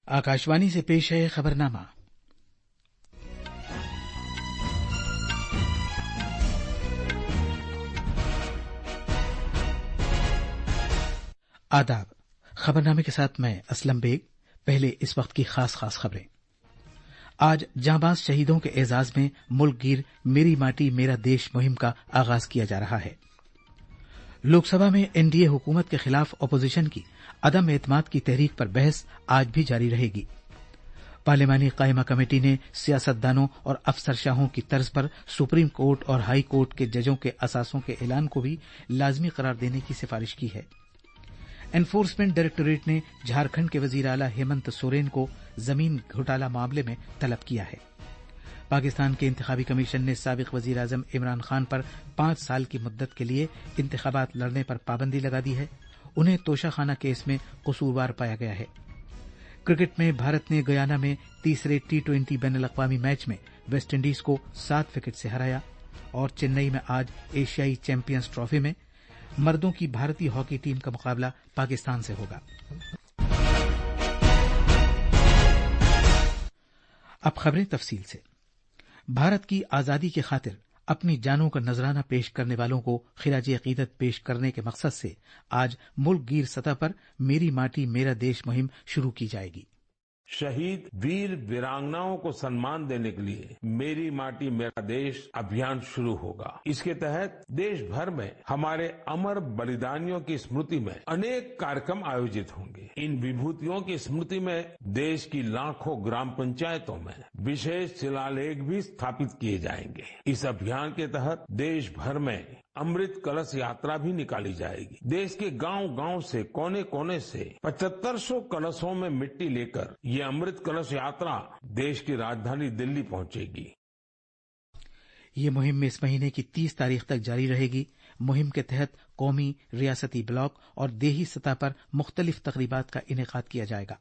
आकाशवाणी से पेश है खबरनामा। आदाब। खबरनामे के साथ मैं असलम बेग। पहले इस वक्त की खास खबरें। आज जांबाज शहीदों के एजाज में मुल्क गिर मेरी माटी मेरा देश मुहिम का आगाज किया जा रहा है। लोकसभा में एनडीए हुकूमत के खिलाफ अपोजिशन की अदम एतमाद की तहरीक पर बहस आज भी जारी रहेगी। पार्लिमानी कायमा कमेटी ने सियासतदानों और अफसरशाहों की तर्ज पर सुप्रीम कोर्ट और हाई कोर्ट के जजों के असासों के ऐलान को भी लाजमी करार देने की सिफारिश की है। एनफोर्समेंट डायरेक्टोरेट ने झारखंड के वजीर आला हेमंत सोरेन को जमीन घोटाला मामले में तलब किया है। पाकिस्तान के इंतखाबी कमीशन ने साबिक वजीर आजम इमरान खान पर 5 साल की मुद्दत के लिए इंतखाबात लड़ने पर पाबंदी लगा दी है। उन्हें तोशाखाना केस में कसूरवार पाया गया है। क्रिकेट में भारत ने गयाना में तीसरे T20 बैनुल-अक़वामी मैच में वेस्टइंडीज को 7 विकेट से हराया। और चेन्नई में आज एशियाई चैंपियंस ट्रॉफी में मर्दों की भारतीय हॉकी टीम का मुकाबला पाकिस्तान से होगा। अब खबरें तफसील से। भारत की आजादी की खातिर अपनी जानों का नजराना पेश करने वालों को खिराज अकीदत पेश करने के मकसद से आज मुल्क गिर सतह पर मेरी माटी मेरा देश मुहिम शुरू की जाएगी। शहीद वीर वीरांगनाओं को सम्मान देने के लिए मेरी माटी मेरा देश अभियान शुरू होगा। इसके तहत देश भर में हमारे अमर बलिदानियों की स्मृति में अनेक कार्यक्रम आयोजित होंगे। इन विभूतियों की स्मृति में देश की लाखों ग्राम पंचायतों में विशेष शिलालेख भी स्थापित किए जाएंगे। इस अभियान के तहत देश भर में अमृत कलश यात्रा भी निकाली जाएगी। देश के गांव-गांव से कोने कोने से 7500 कलशों में मिट्टी लेकर ये अमृत कलश यात्रा देश की राजधानी दिल्ली पहुंचेगी। ये मुहिम इस महीने की 30 तारीख तक जारी रहेगी। मुहिम के तहत कौमी, रियासती ब्लॉक और देही सतह पर मुख्तलिफ तकरीबात का इनेकाद किया जाएगा।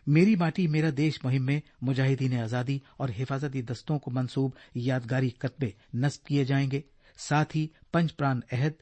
मेरी माटी मेरा देश मुहिम में मुजाहिदीन आजादी और हिफाजती दस्तों को मंसूब यादगारी कतबे नस्ब किए जाएंगे। साथ ही पंच प्राण अहद,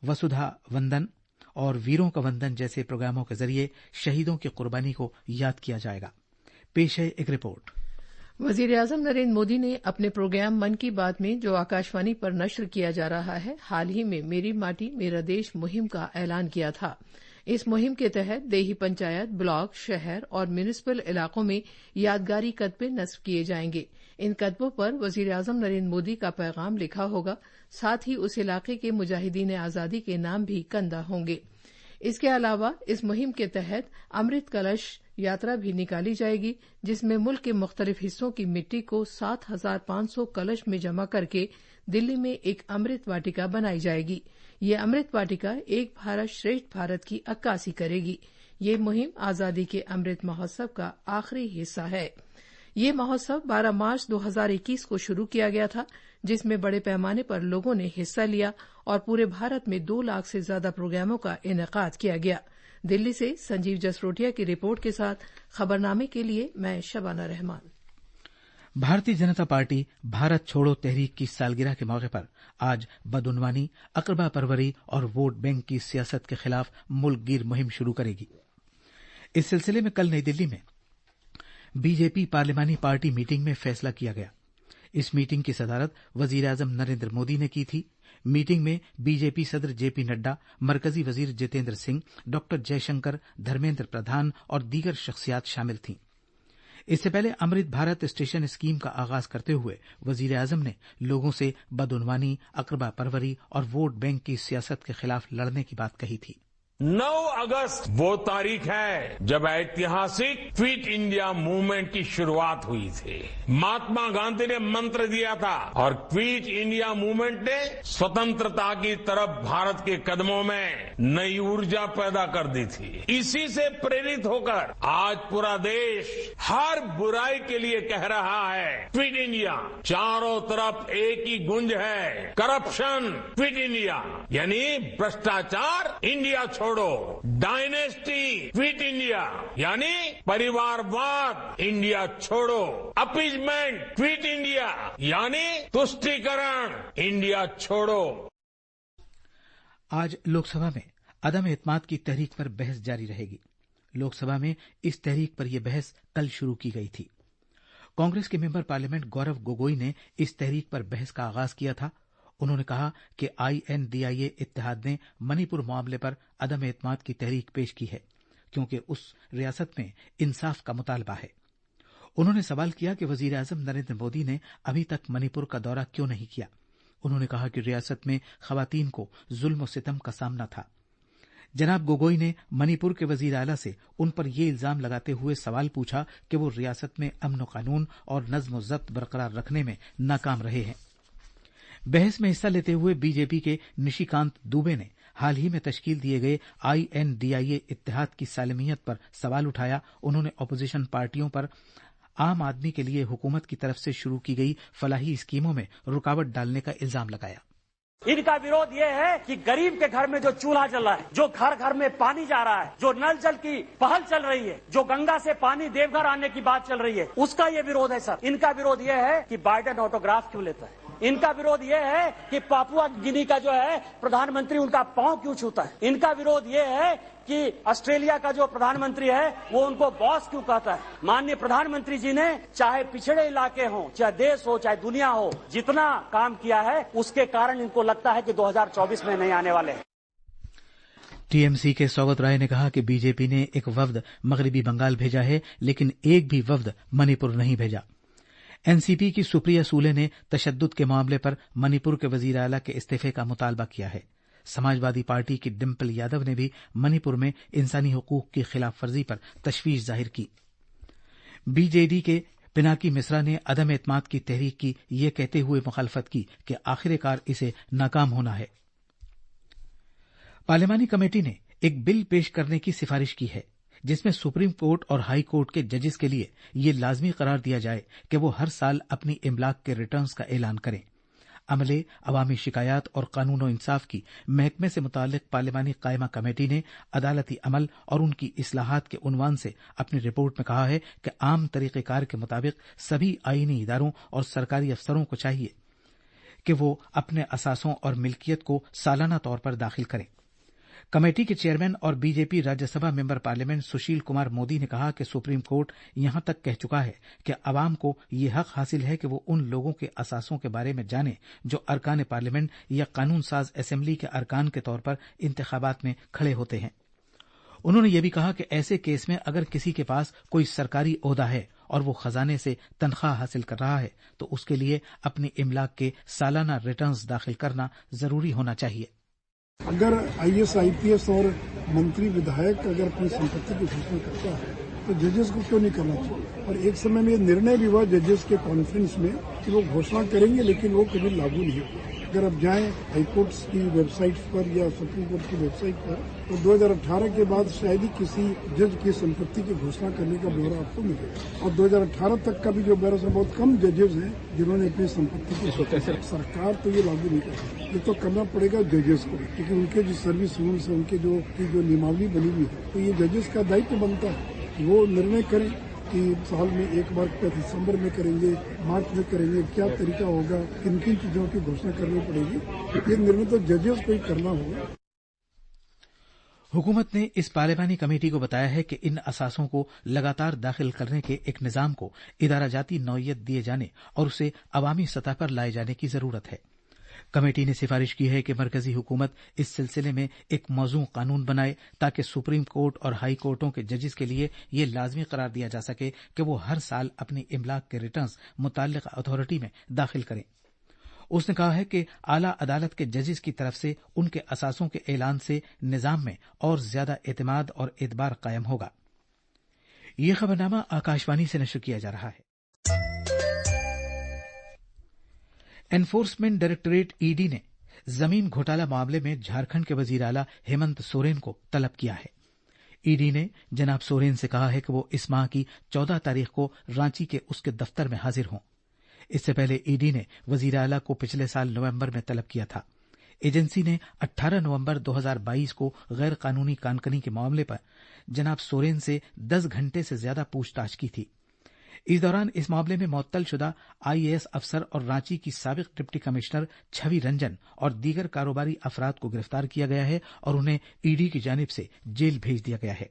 वसुधा वंदन और वीरों का वंदन जैसे प्रोग्रामों के जरिए शहीदों की कुर्बानी को याद किया जाएगा। पेश है एक रिपोर्ट। वजीर आजम नरेंद्र मोदी ने अपने प्रोग्राम मन की बात में जो आकाशवाणी पर नश्र किया जा रहा है, हाल ही में मेरी माटी मेरा देश मुहिम का ऐलान किया था। इस मुहिम के तहत देही पंचायत, ब्लॉक, शहर और म्यूनिसिपल इलाकों में यादगारी कतबे नस्ब किए जाएंगे। इन कतबों पर वजीर आजम नरेंद्र मोदी का पैगाम लिखा होगा। साथ ही उस इलाके के मुजाहिदीन आजादी के नाम भी कंदा होंगे। इसके अलावा इस मुहिम के तहत अमृत कलश यात्रा भी निकाली जाएगी, जिसमें मुल्क के मुख्तलिफ हिस्सों की मिट्टी को 7500 कलश में जमा करके दिल्ली में एक अमृत वाटिका बनाई जाएगी। ये अमृत वाटिका एक भारत श्रेष्ठ भारत की अक्कासी करेगी। ये मुहिम आजादी के अमृत महोत्सव का आखिरी हिस्सा है। ये महोत्सव 12 मार्च 2021 को शुरू किया गया था, जिसमें बड़े पैमाने पर लोगों ने हिस्सा लिया और पूरे भारत में 2 लाख से ज्यादा प्रोग्रामों का इनेकाद किया गया। दिल्ली से संजीव जसरोटिया की रिपोर्ट के साथ खबरनामे के लिए मैं शबाना रहमान। भारतीय जनता पार्टी भारत छोड़ो तहरीक की सालगिरह के मौके पर आज बदउनवानी, अकरबा परवरी और वोट बैंक की सियासत के खिलाफ मुल्क गिर मुहिम शुरू करेगी। इस सिलसिले में कल नई दिल्ली में बीजेपी पार्लिमानी पार्टी मीटिंग में फैसला किया गया। इस मीटिंग की सदारत वजीर आजम नरेंद्र मोदी ने की थी। मीटिंग में बीजेपी सदर जेपी नड्डा, मरकजी वजीर जितेंद्र सिंह, डॉक्टर जयशंकर, धर्मेंद्र प्रधान और दीगर शख्सियात शामिल थीं। इससे पहले अमृत भारत स्टेशन स्कीम का आगाज करते हुए वजीर आजम ने लोगों से बदउनवानी, अकरबा परवरी और वोट बैंक की सियासत के खिलाफ लड़ने की बात कही थी। 9 अगस्त वो तारीख है जब ऐतिहासिक क्विट इंडिया मूवमेंट की शुरुआत हुई थी। महात्मा गांधी ने मंत्र दिया था और क्विट इंडिया मूवमेंट ने स्वतंत्रता की तरफ भारत के कदमों में नई ऊर्जा पैदा कर दी थी। इसी से प्रेरित होकर आज पूरा देश हर बुराई के लिए कह रहा है क्विट इंडिया। चारों तरफ एक ही गुंज है, करप्शन क्विट इंडिया, यानी भ्रष्टाचार इंडिया छोड़ो, डायनेस्टी क्विट इंडिया यानी परिवारवाद इंडिया छोड़ो, अपीजमेंट क्विट इंडिया यानी तुष्टीकरण इंडिया छोड़ो। आज लोकसभा में अदम एतमाद की तहरीक पर बहस जारी रहेगी। लोकसभा में इस तहरीक पर यह बहस कल शुरू की गई थी। कांग्रेस के मेंबर पार्लियामेंट गौरव गोगोई ने इस तहरीक पर बहस का आगाज किया था। उन्होंने कहा कि INDIA इत्तेहाद ने मणिपुर मामले पर अदम एतमाद की तहरीक पेश की है क्योंकि उस रियासत में इंसाफ का मुतालबा है। उन्होंने सवाल किया कि वजीर आजम नरेंद्र मोदी ने अभी तक मणिपुर का दौरा क्यों नहीं किया। उन्होंने कहा कि रियासत में खवातीन को जुल्म सितम का सामना था। जनाब गोगोई ने मणिपुर के वजीर आला से उन पर यह इल्जाम लगाते हुए सवाल पूछा कि वो रियासत में अमन कानून और नज्म ज़ब्त बरकरार रखने में नाकाम रहे हैं। बहस में हिस्सा लेते हुए बीजेपी के निशिकांत दुबे ने हाल ही में तश्कील दिए गए INDIA इत्तेहाद की सालमियत पर सवाल उठाया। उन्होंने अपोजिशन पार्टियों पर आम आदमी के लिए हुकूमत की तरफ से शुरू की गई फलाही स्कीमों में रुकावट डालने का इल्जाम लगाया। इनका विरोध ये है कि गरीब के घर में जो चूल्हा चल रहा है, जो घर घर में पानी जा रहा है, जो नल जल की पहल चल रही है, जो गंगा से पानी देवघर आने की बात चल रही है, उसका ये विरोध है सर। इनका विरोध ये है कि बाइडेन ऑटोग्राफ क्यों लेता है। इनका विरोध ये है कि पापुआ गिनी का जो है प्रधानमंत्री उनका पांव क्यों छूता है। इनका विरोध ये है कि ऑस्ट्रेलिया का जो प्रधानमंत्री है वो उनको बॉस क्यों कहता है। माननीय प्रधानमंत्री जी ने चाहे पिछड़े इलाके हो, चाहे देश हो, चाहे दुनिया हो, जितना काम किया है उसके कारण इनको लगता है कि 2024 में नहीं आने वाले हैं। TMC के सौगत राय ने कहा कि बीजेपी ने एक वफ्द मगरबी बंगाल भेजा है लेकिन एक भी वफ्द मणिपुर नहीं भेजा। एनसीपी की सुप्रिया सूले ने तशद्दुद के मामले पर मणिपुर के वजीर आला के इस्तीफे का मुतालबा किया है। समाजवादी पार्टी की डिम्पल यादव ने भी मणिपुर में इंसानी हुकूक की खिलाफ वर्जी पर तशवीश जाहिर की। BJD के पिनाकी मिश्रा ने अदम एतमाद की तहरीक की ये कहते हुए मुखालफत की कि आखिरकार इसे नाकाम होना है। पार्लियामानी कमेटी ने एक बिल पेश करने की सिफारिश की है जिसमें सुप्रीम कोर्ट और हाई कोर्ट के जजेस के लिए ये लाजमी करार दिया जाए कि वो हर साल अपनी इमलाक के रिटर्न्स का ऐलान करें। अमले, अवामी शिकायत और कानून इंसाफ की महकमे से मुताल्लिक पार्लियामानी कायमा कमेटी ने अदालती अमल और उनकी इस्लाहात के उन्वान से अपनी रिपोर्ट में कहा है कि आम तरीक़ेकार के मुताबिक सभी आईनी इदारों और सरकारी अफसरों को चाहिए कि वो अपने असासों और मिल्कियत को सालाना तौर पर दाखिल करें। कमेटी के चेयरमैन और BJP Rajya Sabha member parliament Sushil Kumar Modi ने कहा कि सुप्रीम कोर्ट यहां तक कह चुका है कि अवाम को ये हक हासिल है कि वो उन लोगों के असासों के बारे में जाने जो अरकान पार्लियामेंट या कानून साज असेंबली के अरकान के तौर पर इंतखाबात में खड़े होते हैं। उन्होंने ये भी कहा कि ऐसे केस में अगर किसी के पास कोई सरकारी ओहदा है और वो खजाने से तनख्वाह हासिल कर रहा है तो उसके लिए अपनी इमलाक के सालाना रिटर्न्स दाखिल करना जरूरी होना चाहिए। अगर IAS, IPS और मंत्री विधायक अगर अपनी संपत्ति की घोषणा करता है तो जजेस को क्यों नहीं करना चाहिए। और एक समय में निर्णय भी हुआ जजेस के कॉन्फ्रेंस में कि वो घोषणा करेंगे लेकिन वो कभी लागू नहीं होगा। अगर आप जाएं हाईकोर्ट की वेबसाइट पर या सुप्रीम कोर्ट की वेबसाइट पर तो 2018 के बाद शायद ही किसी जज की संपत्ति की घोषणा करने का ब्यौरा आपको मिलेगा। और 2018 तक का भी जो ब्यौरा है बहुत कम जजेस हैं जिन्होंने अपनी संपत्ति की सरकार तो ये लागू नहीं कर सकती। ये तो करना पड़ेगा जजेस को क्योंकि उनके जो सर्विस रूल्स है, उनके जो नियमावली बनी हुई है, तो ये जजेस का दायित्व बनता है वो निर्णय करें कि साल में एक बार दिसंबर में करेंगे, मार्च में करेंगे, क्या तरीका होगा, किन किन चीजों की घोषणा करनी पड़ेगी। ये निर्णय तो जजेस को ही करना होगा। हुकूमत ने इस पार्लियामानी कमेटी को बताया है कि इन असासों को लगातार दाखिल करने के एक निजाम को इदारा जाती नौयत दिए जाने और उसे अवामी सतह पर लाए जाने की जरूरत है। कमेटी ने सिफारिश की है कि मरकजी हुकूमत इस सिलसिले में एक मौजूद कानून बनाए ताकि सुप्रीम कोर्ट और हाई कोर्टों के जजेस के लिए ये लाजमी करार दिया जा सके कि वो हर साल अपनी इमलाक के रिटर्न्स मुताल्लिक़ अथॉरिटी में दाखिल करें। उसने कहा है कि आला अदालत के जजेस की तरफ से उनके असासों के ऐलान से निजाम में और ज्यादा एतमाद और एतबार कायम होगा। ये खबरनामा आकाशवाणी से नशर किया जा रहा है। एनफोर्समेंट डायरेक्टोरेट ED ने जमीन घोटाला मामले में झारखंड के वजीर आला हेमंत सोरेन को तलब किया है। ED ने जनाब सोरेन से कहा है कि वो इस माह की 14 तारीख को रांची के उसके दफ्तर में हाजिर हों। इससे पहले ED ने वजीर आला को पिछले साल नवंबर में तलब किया था। एजेंसी ने 18 नवंबर 2022 को गैर कानूनी कानकनी के मामले पर जनाब सोरेन से 10 घंटे से ज्यादा पूछताछ की थी। इस दौरान इस मामले में मुअत्तलशुदा IAS अफसर और रांची की साबिक डिप्टी कमिश्नर छवि रंजन और दीगर कारोबारी अफराद को गिरफ्तार किया गया है और उन्हें ED की जानिब से जेल भेज दिया गया है।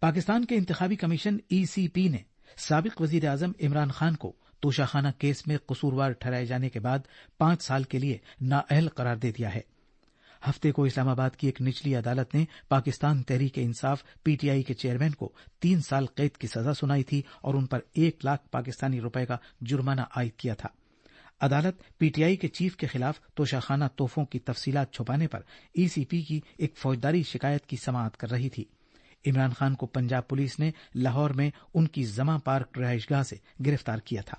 पाकिस्तान के इंतखाबी कमीशन ECP ने साबिक वजीर आजम इमरान खान को तोशाखाना केस में कसूरवार ठहराए जाने के बाद 5 साल के लिए नाअहल करार दे दिया है। हफ्ते को इस्लामाबाद की एक निचली अदालत ने पाकिस्तान तहरीक-ए-इंसाफ PTI के चेयरमैन को 3 साल कैद की सजा सुनाई थी और उन पर 1 लाख पाकिस्तानी रुपए का जुर्माना आयद किया था। अदालत PTI के चीफ के खिलाफ तोशाखाना तोहफों की तफसीलात छुपाने पर ECP की एक फौजदारी शिकायत की समाअत कर रही थी। इमरान खान को पंजाब पुलिस ने लाहौर में उनकी जमा पार्क रिहाइशगाह से गिरफ्तार किया था।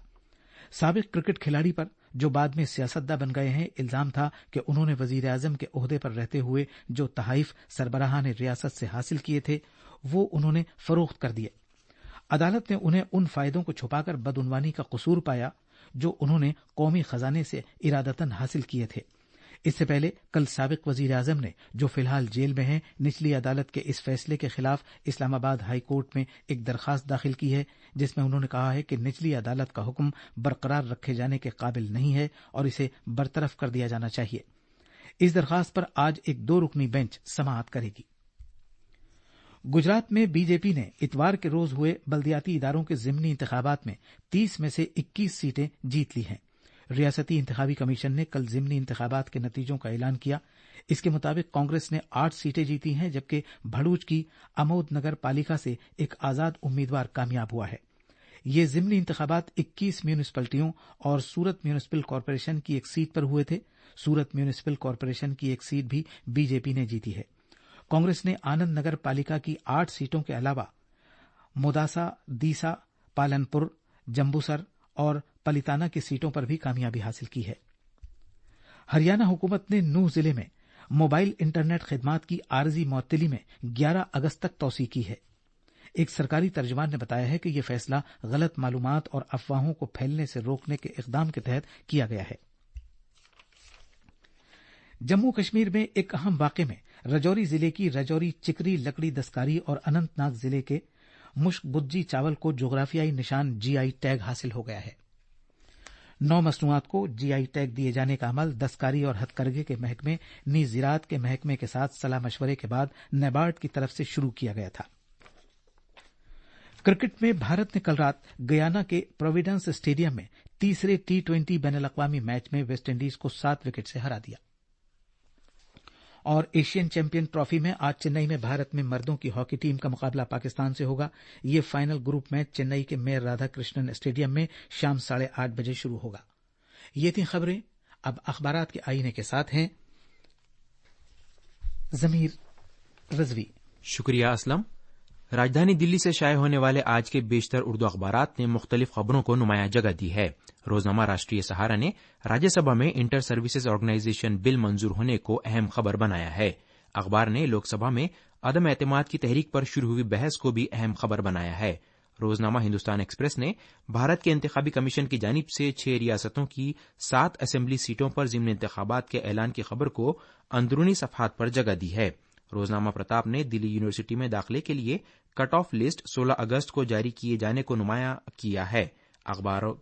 साबिक क्रिकेट खिलाड़ी पर, जो बाद में सियासतदा बन गए हैं, इल्जाम था कि उन्होंने वजीर आजम के ओहदे पर रहते हुए जो तहाइफ सरबराहान रियासत से हासिल किए थे वो उन्होंने फरोख्त कर दिए। अदालत ने उन्हें उन फायदों को छुपाकर बदउनवानी का कसूर पाया जो उन्होंने कौमी खजाने से इरादतन हासिल किए थे। इससे पहले कल साबिक वजीर आजम ने, जो फिलहाल जेल में हैं, निचली अदालत के इस फैसले के खिलाफ इस्लामाबाद हाई कोर्ट में एक दरखास्त दाखिल की है, जिसमें उन्होंने कहा है कि निचली अदालत का हुक्म बरकरार रखे जाने के काबिल नहीं है और इसे बरतरफ कर दिया जाना चाहिए। इस दरखास्त पर आज एक 2 रुकनी बेंच समाअत करेगी। गुजरात में बीजेपी ने इतवार के रोज हुए बल्दियाती इदारों के ज़िमनी इंतखाबात में 30 में से 21 सीटें जीत ली हैं। रियासती इंतखाबी कमीशन ने कल ज़िमनी इंतखाबात के नतीजों का ऐलान किया। इसके मुताबिक कांग्रेस ने 8 सीटें जीती हैं, जबकि भड़ूच की अमोद नगर पालिका से एक आजाद उम्मीदवार कामयाब हुआ है। ये ज़िमनी इंतखाबात 21 म्यूनिसिपलिटियों और सूरत म्यूनिसिपल कॉरपोरेशन की एक सीट पर हुए थे। सूरत म्यूनिसिपल कॉरपोरेशन की एक सीट भी बीजेपी ने जीती है। कांग्रेस ने आनंद नगर पालिका की 8 सीटों के अलावा मोदासा, दीसा, पालनपुर, जम्बूसर और पलिताना की सीटों पर भी कामयाबी हासिल की है। हरियाणा हुकूमत ने नूह जिले में मोबाइल इंटरनेट खिदमात की आरजी मुअत्तली में 11 अगस्त तक तौसी की है। एक सरकारी तर्जुमान ने बताया है कि यह फैसला गलत मालूमात और अफवाहों को फैलने से रोकने के इकदाम के तहत किया गया है। जम्मू कश्मीर में एक अहम वाक़े में राजौरी जिले की राजौरी चिकरी लकड़ी दस्तकारी और अनंतनाग जिले के मुश्कबुज्जी चावल को जोग्राफियाई निशान GI टैग हासिल हो गया है। 9 मसनूआत को GI टैग दिए जाने का अमल दस्तकारी और हथकरघे के महकमे नीज ज़राअत के महकमे के साथ सलाह मशवरे के बाद नेबार्ड की तरफ से शुरू किया गया था। क्रिकेट में भारत ने कल रात गयाना के प्रोविडेंस स्टेडियम में तीसरे T20 बैनुल-अक़वामी मैच में वेस्टइंडीज को 7 विकेट से हरा दिया। और एशियन चैंपियन ट्रॉफी में आज चेन्नई में भारत में मर्दों की हॉकी टीम का मुकाबला पाकिस्तान से होगा। ये फाइनल ग्रुप मैच चेन्नई के मेयर राधा कृष्णन स्टेडियम में शाम 8:30 बजे शुरू होगा। ये थी खबरें। अब अखबारात के आईने के साथ हैं जमीर रजवी। शुक्रिया असलम। राजधानी दिल्ली से शाये होने वाले आज के बेशतर उर्दू अखबारात ने मुख्तलिफ खबरों को नुमाया जगह दी है। रोजनामा राष्ट्रीय सहारा ने राज्यसभा में इंटर सर्विसेज ऑर्गेनाइजेशन बिल मंजूर होने को अहम खबर बनाया है। अखबार ने लोकसभा में अदम एतमाद की तहरीक पर शुरू हुई बहस को भी अहम खबर बनाया है। रोजनामा हिंदुस्तान एक्सप्रेस ने भारत के इंतखाबी कमीशन की जानिब से 6 रियासतों की 7 असेंबली सीटों पर ज़िमनी इंतखाबात के ऐलान की खबर को अंदरूनी सफ़हात पर जगह दी है। रोजनामा प्रताप ने दिल्ली यूनिवर्सिटी में दाखिले के लिए कट ऑफ लिस्ट 16 अगस्त को जारी किए जाने को नुमाया किया है। अखबारों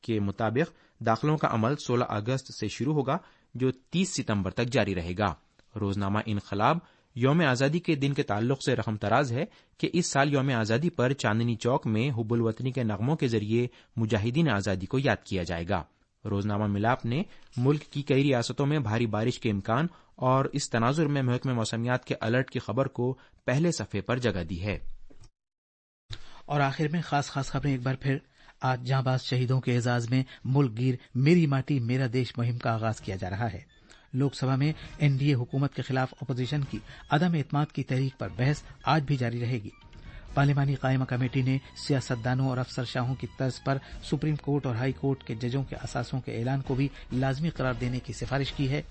के मुताबिक दाखिलों का अमल 16 अगस्त से शुरू होगा, जो 30 सितंबर तक जारी रहेगा। रोजनामा इनकलाब यौम आज़ादी के दिन के ताल्लुक से रकम तराज है कि इस साल यौम आज़ादी पर चांदनी चौक में हुब्बुल वतनी के नगमों के जरिए मुजाहिदीन आज़ादी को याद किया जाएगा। रोजनामा मिलाप ने मुल्क की कई रियासतों में भारी बारिश के इम्कान और इस तनाजुर में महकमे मौसमियात के अलर्ट की खबर को पहले सफ़े पर जगह दी है। और आखिर में खास खबरें एक बार फिर। आज जांबाज शहीदों के एजाज में मुल्क गिर मेरी माटी मेरा देश मुहिम का आगाज किया जा रहा है। लोकसभा में NDA हुकूमत के खिलाफ अपोजिशन की अदम एतमाद की तहरीक पर बहस आज भी जारी रहेगी। पार्लिमानी कायमा कमेटी ने सियासतदानों और अफसरशाहों की तर्ज पर सुप्रीम कोर्ट और हाई कोर्ट के जजों के असासों के ऐलान को भी लाजमी करार देने की सिफारिश की है।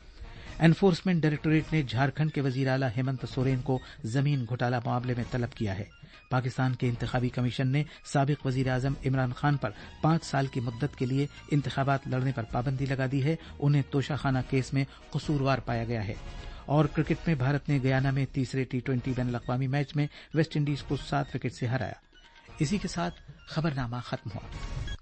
एनफोर्समेंट डायरेक्टोरेट ने झारखंड के वजीर आला हेमंत सोरेन को जमीन घोटाला मामले में तलब किया है। पाकिस्तान के इंतखाबी कमीशन ने साबिक वजीर आजम इमरान खान पर 5 साल की मुद्दत के लिए इंतखाबात लड़ने पर पाबंदी लगा दी है। उन्हें तोशाखाना केस में कसूरवार पाया गया है। और क्रिकेट में भारत ने गयाना में तीसरे T20 बैनुल-अक़वामी मैच में वेस्टइंडीज को 7 विकेट से हराया। इसी के साथ खबरनामा खत्म हुआ।